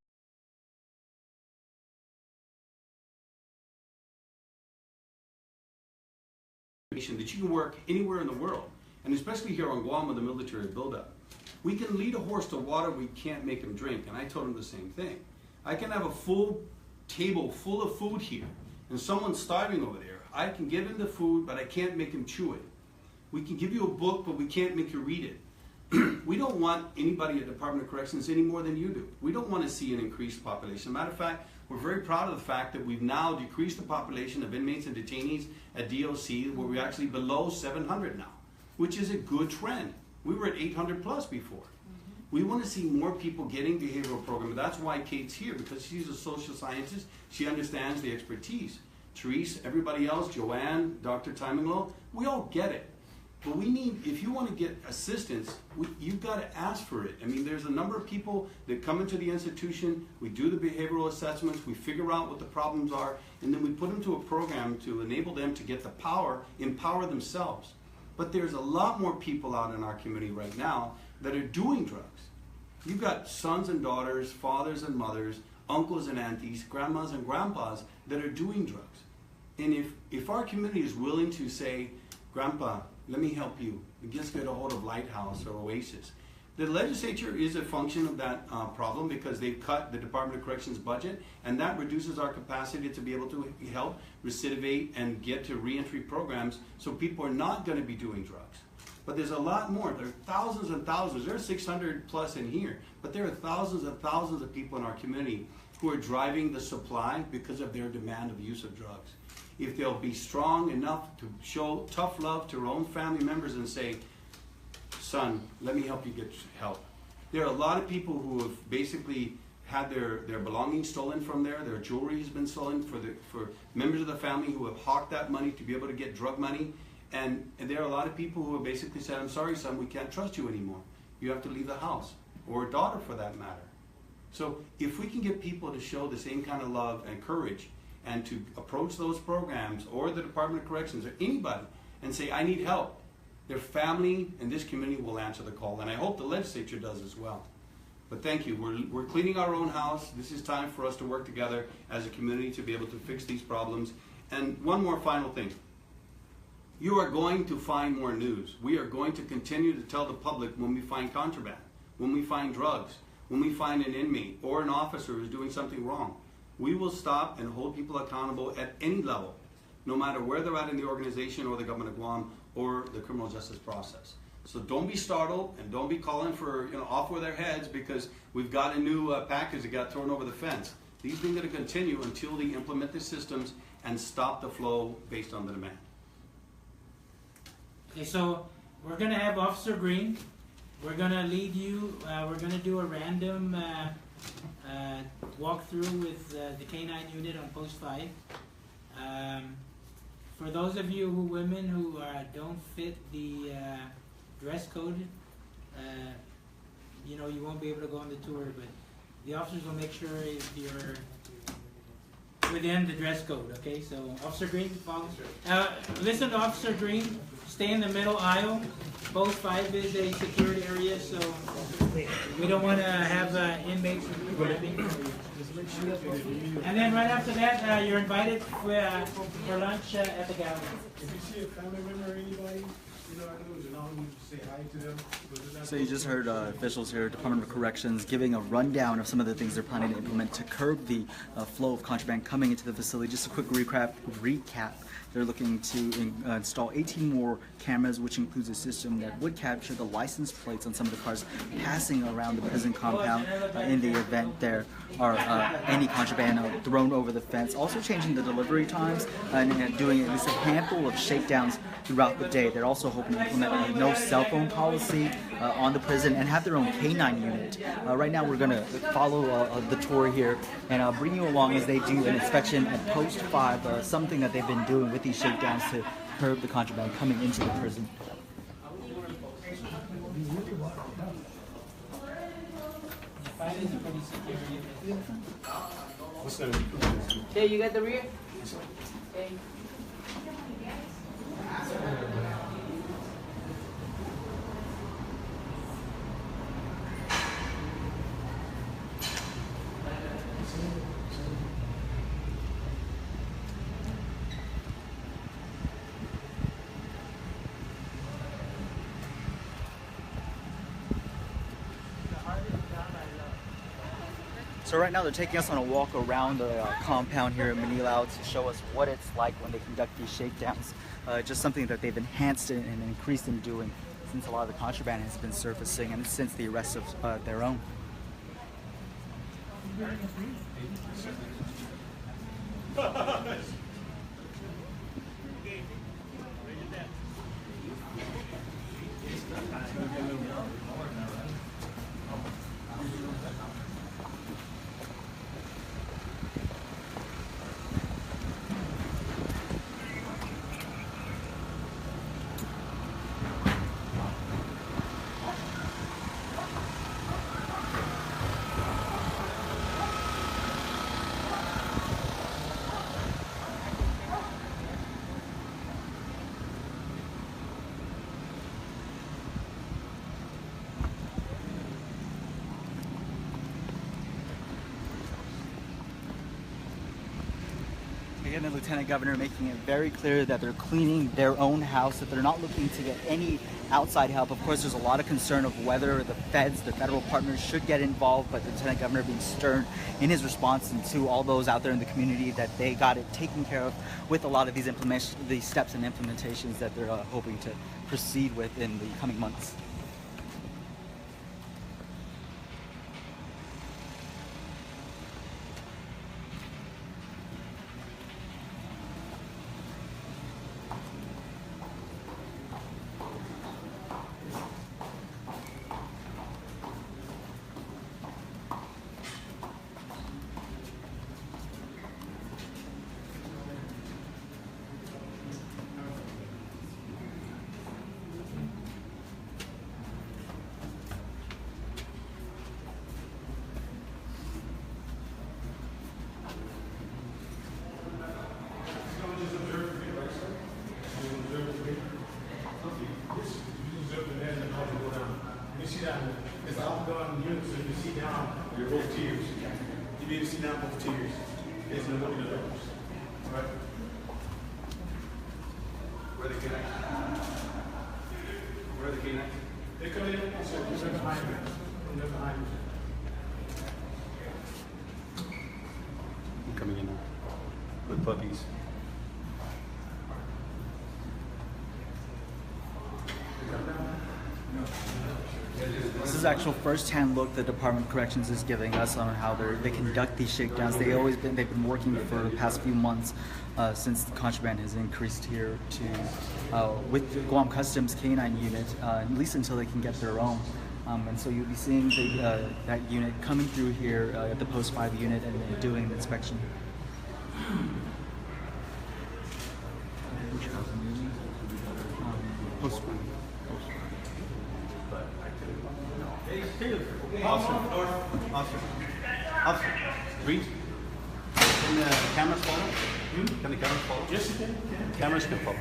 that you can work anywhere in the world, and especially here on Guam with the military buildup. We can lead a horse to water, we can't make him drink, and I told him the same thing. I can have a full table full of food here, and someone's starving over there. I can give him the food, but I can't make him chew it. We can give you a book, but we can't make you read it. We don't want anybody at Department of Corrections any more than you do. We don't want to see an increased population. Matter of fact, we're very proud of the fact that we've now decreased the population of inmates and detainees at DOC, where we're actually below 700 now, which is a good trend. We were at 800 plus before. We want to see more people getting behavioral programs. That's why Kate's here, because she's a social scientist. She understands the expertise. Therese, everybody else, Joanne, Dr. Timinglow, we all get it. But we need, if you want to get assistance, you've got to ask for it. I mean, there's a number of people that come into the institution, we do the behavioral assessments, we figure out what the problems are, and then we put them to a program to enable them to get the power, empower themselves. But there's a lot more people out in our community right now that are doing drugs. You've got sons and daughters, fathers and mothers, uncles and aunties, grandmas and grandpas that are doing drugs. And if our community is willing to say, Grandpa, let me help you, let's get a hold of Lighthouse or Oasis. The legislature is a function of that problem because they've cut the Department of Corrections budget, and that reduces our capacity to be able to help recidivate and get to reentry programs so people are not going to be doing drugs. But there's a lot more. There are thousands and thousands. There are 600 plus in here, but there are thousands and thousands of people in our community who are driving the supply because of their demand of use of drugs. If they'll be strong enough to show tough love to their own family members and say, son, let me help you get help. There are a lot of people who have basically had their belongings stolen from there. Their jewelry has been stolen for members of the family who have hawked that money to be able to get drug money. And there are a lot of people who have basically said, I'm sorry, son, we can't trust you anymore. You have to leave the house, or a daughter for that matter. So if we can get people to show the same kind of love and courage and to approach those programs or the Department of Corrections or anybody and say, I need help, their family and this community will answer the call. And I hope the legislature does as well. But thank you. We're cleaning our own house. This is time for us to work together as a community to be able to fix these problems. And one more final thing. You are going to find more news. We are going to continue to tell the public when we find contraband, when we find drugs, when we find an inmate or an officer who's doing something wrong. We will stop and hold people accountable at any level, no matter where they're at in the organization or the government of Guam or the criminal justice process. So don't be startled and don't be calling for off with their heads because we've got a new package that got thrown over the fence. These things are going to continue until they implement the systems and stop the flow based on the demand. Okay, so we're going to have Officer Green. We're going to lead you. We're going to do a random walkthrough with the K-9 unit on Post 5. For those of you women who don't fit the dress code, you won't be able to go on the tour, but the officers will make sure you're within the dress code, okay? So, Officer Green, follow. Listen to Officer Green. Stay in the middle aisle. Post 5 is a secured area, so we don't want to have inmates grabbing for you. And then right after that, you're invited for lunch at the gallery. If you see a family member or anybody, say hi to them. So you just heard officials here, Department of Corrections, giving a rundown of some of the things they're planning to implement to curb the flow of contraband coming into the facility. Just a quick recap. They're looking to install 18 more cameras, which includes a system that would capture the license plates on some of the cars passing around the prison compound in the event there are any contraband thrown over the fence. Also changing the delivery times and doing at least a handful of shakedowns throughout the day. They're also hoping to implement a no cell phone policy on the prison and have their own K-9 unit. Right now we're going to follow the tour here and bring you along as they do an inspection at Post 5, something that they've been doing with these shakedowns to curb the contraband coming into the prison. Okay, you got the rear? Okay. So right now they're taking us on a walk around the compound here in Mangilao to show us what it's like when they conduct these shakedowns. Just something that they've enhanced and increased in doing since a lot of the contraband has been surfacing and since the arrest of their own. again, the Lieutenant Governor making it very clear that they're cleaning their own house, that they're not looking to get any outside help. Of course, there's a lot of concern of whether the feds, the federal partners, should get involved, but the Lieutenant Governor being stern in his response and to all those out there in the community that they got it taken care of with a lot of these steps and implementations that they're hoping to proceed with in the coming months. It's outgone unit, so you can see down your both tiers. You be able to see down both tiers. It's in the middle of the doors. Right? Where the canines? Where are the canines? They come in, so they're behind me. They're behind me. I'm coming in with puppies. This is actual first-hand look the Department of Corrections is giving us on how they conduct these shakedowns. They've been working for the past few months since the contraband has increased here to with the Guam Customs K-9 unit, at least until they can get their own. And so you'll be seeing that unit coming through here at the Post 5 unit and doing the inspection. Post 5. Officer, read. Can the cameras follow? Can the cameras follow? Yes, you can. Cameras can follow.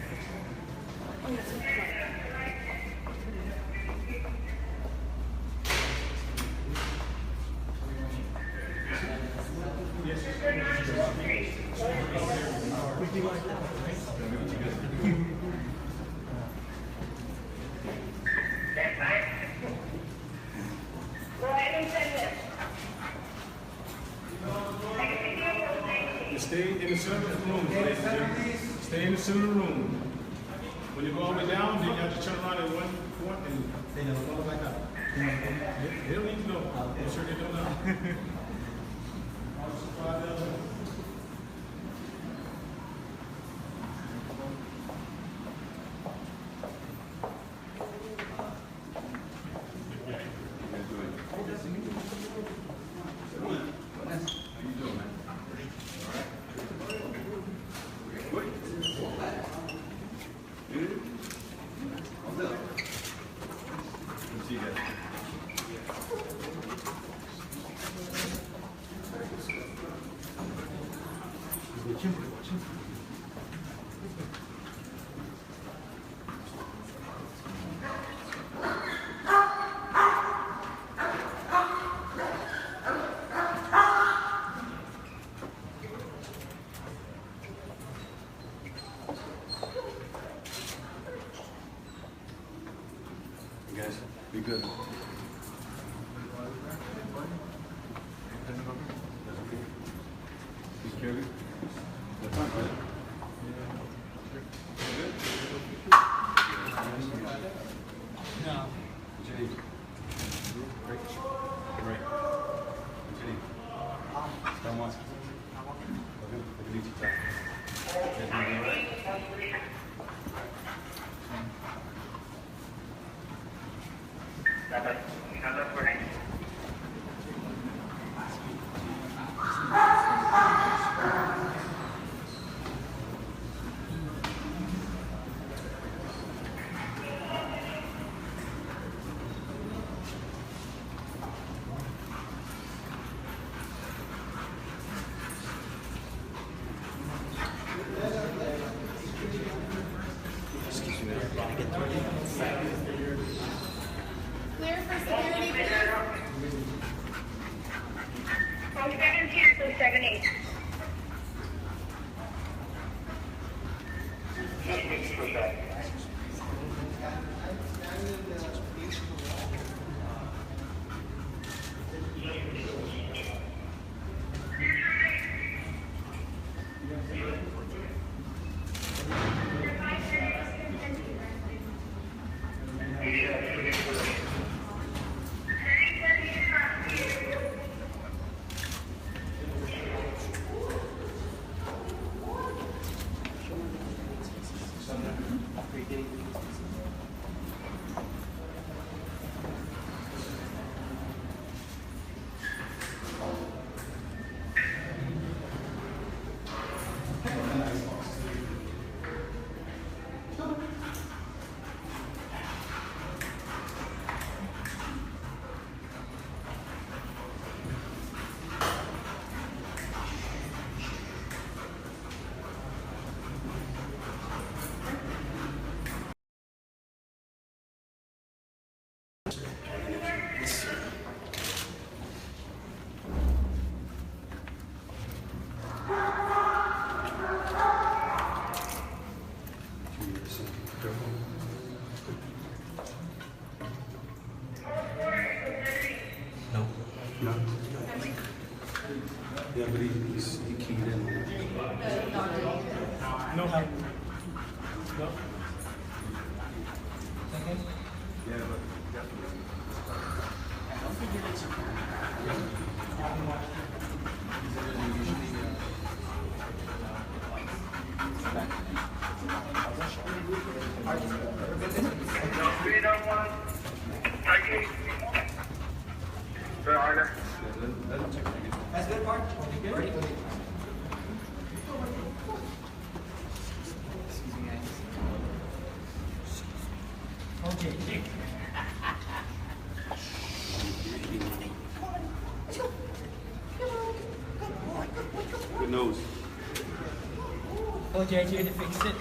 Stay in the center of the room, ladies and gentlemen. Stay in the center of the room. When you go all the way down, then you have to turn around at one point and go back up. They don't need to know. I'm sure they don't know. You guys, be good. Be careful. That's not good. No. What's your name? Ray. Ray. What's your name? Stan Watson. Okay, I can meet you. You guys doing all right? Clear for No. No. Yeah, but he keyed in. No. No. Yeah, but definitely. That's good part. Okay. Good nose. Oh, JJ to fix it.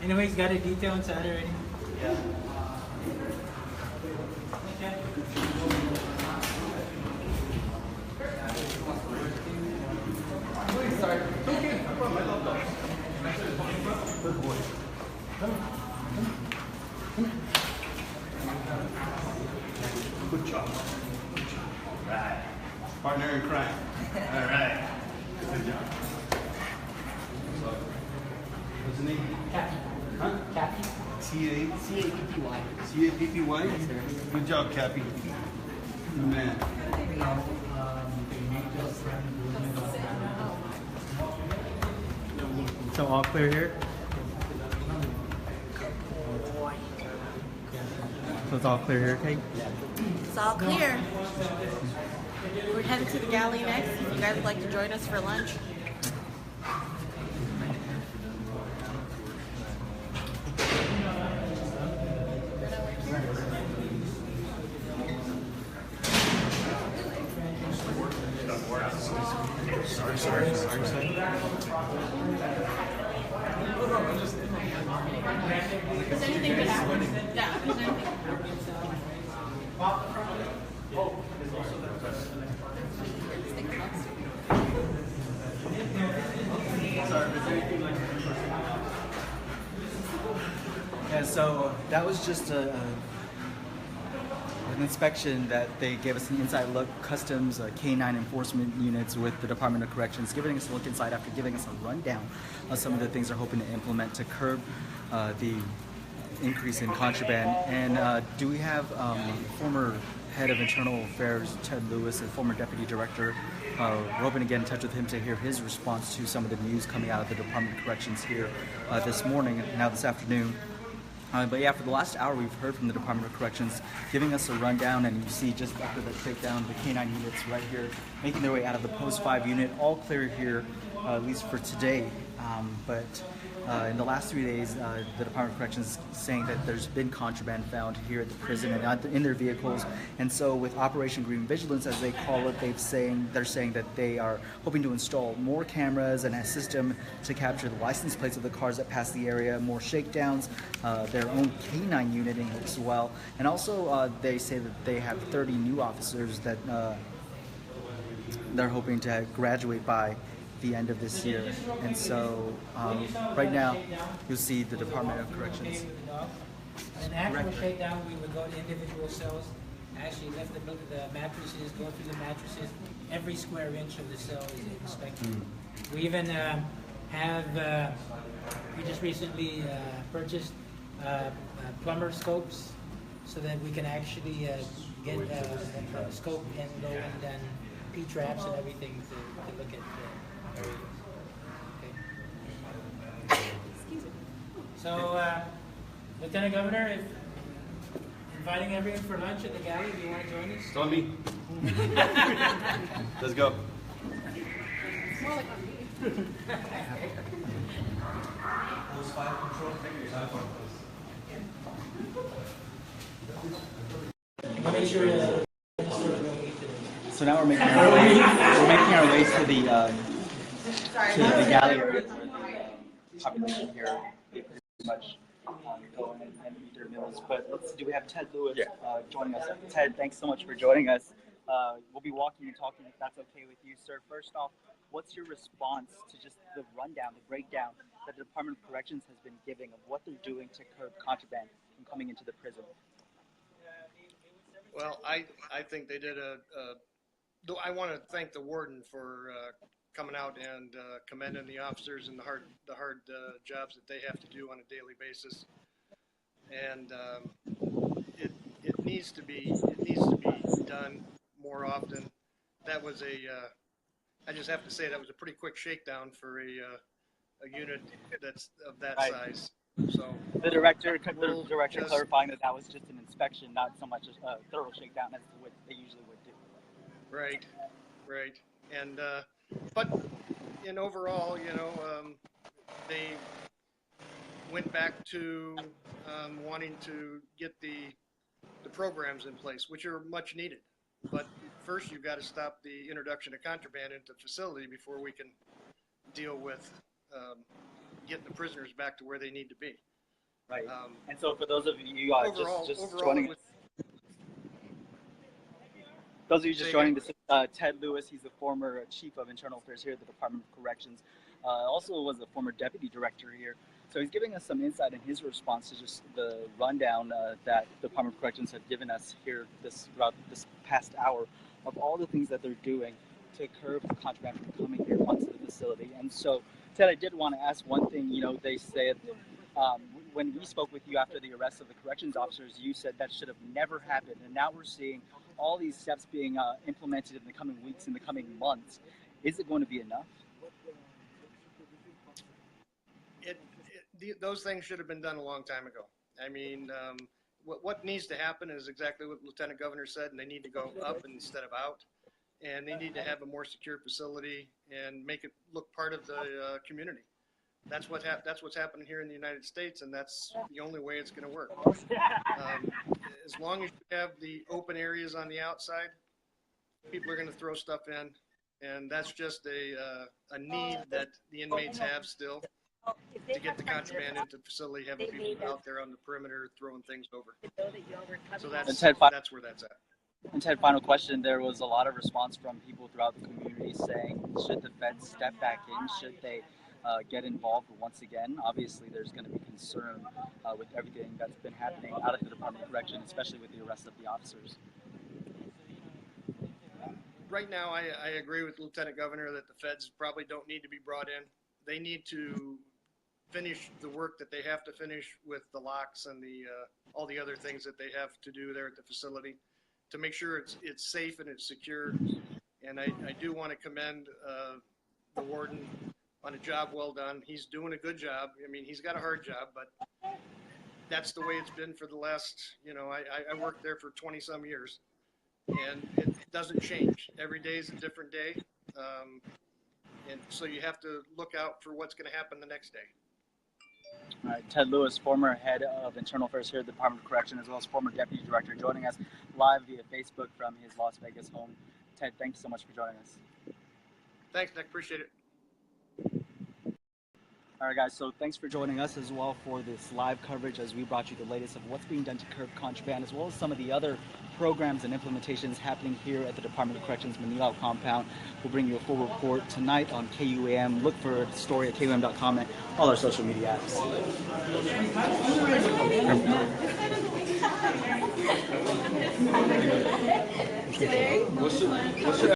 Anyways, got a detail inside already. Yeah. Okay. Sorry. It's okay. I brought my laptop. Good boy. Good job. Right. Partner in crime. All right. Good job. So, what's the name? Cappy. Huh? Cappy. C-A-P-P-Y. C-A-P-P-Y? Good job, Cappy. Good man. So all clear here? So it's all clear here, Kate? It's all clear. We're headed to the galley next. If you guys would like to join us for lunch. Sorry. If there's anything that happens, yeah, if there's anything that happens, Yeah, so that was just an inspection that they gave us an inside look, customs K-9 enforcement units with the Department of Corrections, giving us a look inside after giving us a rundown of some of the things they're hoping to implement to curb the increase in contraband. And do we have former head of internal affairs, Ted Lewis, and former deputy director. We're hoping to get in touch with him to hear his response to some of the news coming out of the Department of Corrections here this morning, now this afternoon. But yeah, for the last hour, we've heard from the Department of Corrections giving us a rundown, and you see just after that shakedown, the K-9 units right here making their way out of the Post 5 unit, all clear here, at least for today. But in the last 3 days, the Department of Corrections is saying that there's been contraband found here at the prison and in their vehicles. And so with Operation Green Vigilance, as they call it, they're saying that they are hoping to install more cameras and a system to capture the license plates of the cars that pass the area, more shakedowns, their own K-9 unit as well. And also they say that they have 30 new officers that they're hoping to graduate by the end of this year. And so right now you'll see the Department of Corrections. An actual shakedown, we would go to individual cells, actually lift the mattresses, go through the mattresses. Every square inch of the cell is inspected. We even we just recently purchased plumber scopes so that we can actually get a scope and go and then P-traps and everything to look at. Okay. So, Lieutenant Governor, inviting everyone for lunch at the galley. Do you want to join us? It's on me. Let's go. Make sure So now we're making our way. We're making our way to the galley area. Population here pretty much go in and eat their meals. But do we have Ted Lewis joining us? Ted, thanks so much for joining us. We'll be walking and talking if that's okay with you, sir. First off, what's your response to just the rundown, the breakdown that the Department of Corrections has been giving of what they're doing to curb contraband from coming into the prison? Well, I think they did I want to thank the warden for coming out and commending the officers and the hard jobs that they have to do on a daily basis. And it needs to be done more often. That was I just have to say that was a pretty quick shakedown for a unit that's of that size. So the director clarifying that was just an inspection, not so much a thorough shakedown as what they usually would do. Right. And but in overall, they went back to wanting to get the programs in place, which are much needed. But first, you've got to stop the introduction of contraband into the facility before we can deal with getting the prisoners back to where they need to be. Right. And so for those of you just joining us, those of you just joining, this is Ted Lewis. He's the former chief of internal affairs here at the Department of Corrections. Also was a former deputy director here. So he's giving us some insight in his response to just the rundown that the Department of Corrections have given us here throughout this past hour of all the things that they're doing to curb the contraband from coming here onto the facility. And so, Ted, I did want to ask one thing. They said when we spoke with you after the arrest of the corrections officers, you said that should have never happened. And now we're seeing all these steps being implemented in the coming weeks, in the coming months. Is it going to be enough? Those things should have been done a long time ago. I mean, what needs to happen is exactly what Lieutenant Governor said, and they need to go up instead of out. And they need to have a more secure facility and make it look part of the community. That's what's happening here in the United States, and that's the only way it's going to work. As long as you have the open areas on the outside, people are going to throw stuff in, and that's just a need that the inmates have still to get the contraband into the facility, having people out there on the perimeter throwing things over. So that's where that's at. And Ted, final question. There was a lot of response from people throughout the community saying, should the feds step back in? Should they get involved once again? Obviously, there's going to be concern with everything that's been happening out of the Department of Corrections, especially with the arrest of the officers. Right now, I agree with Lieutenant Governor that the feds probably don't need to be brought in. They need to finish the work that they have to finish with the locks and all the other things that they have to do there at the facility to make sure it's safe and it's secure. And I do want to commend the warden on a job well done. He's doing a good job. I mean, he's got a hard job, but that's the way it's been for the last, I worked there for 20 some years, and it doesn't change. Every day is a different day. And so you have to look out for what's going to happen the next day. All right, Ted Lewis, former head of internal affairs here at the Department of Correction, as well as former deputy director, joining us live via Facebook from his Las Vegas home. Ted, thanks so much for joining us. Thanks, Nick. Appreciate it. All right, guys, so thanks for joining us as well for this live coverage as we brought you the latest of what's being done to curb contraband, as well as some of the other programs and implementations happening here at the Department of Corrections Mangilao compound. We'll bring you a full report tonight on KUAM. Look for the story at KUAM.com and all our social media apps. What's the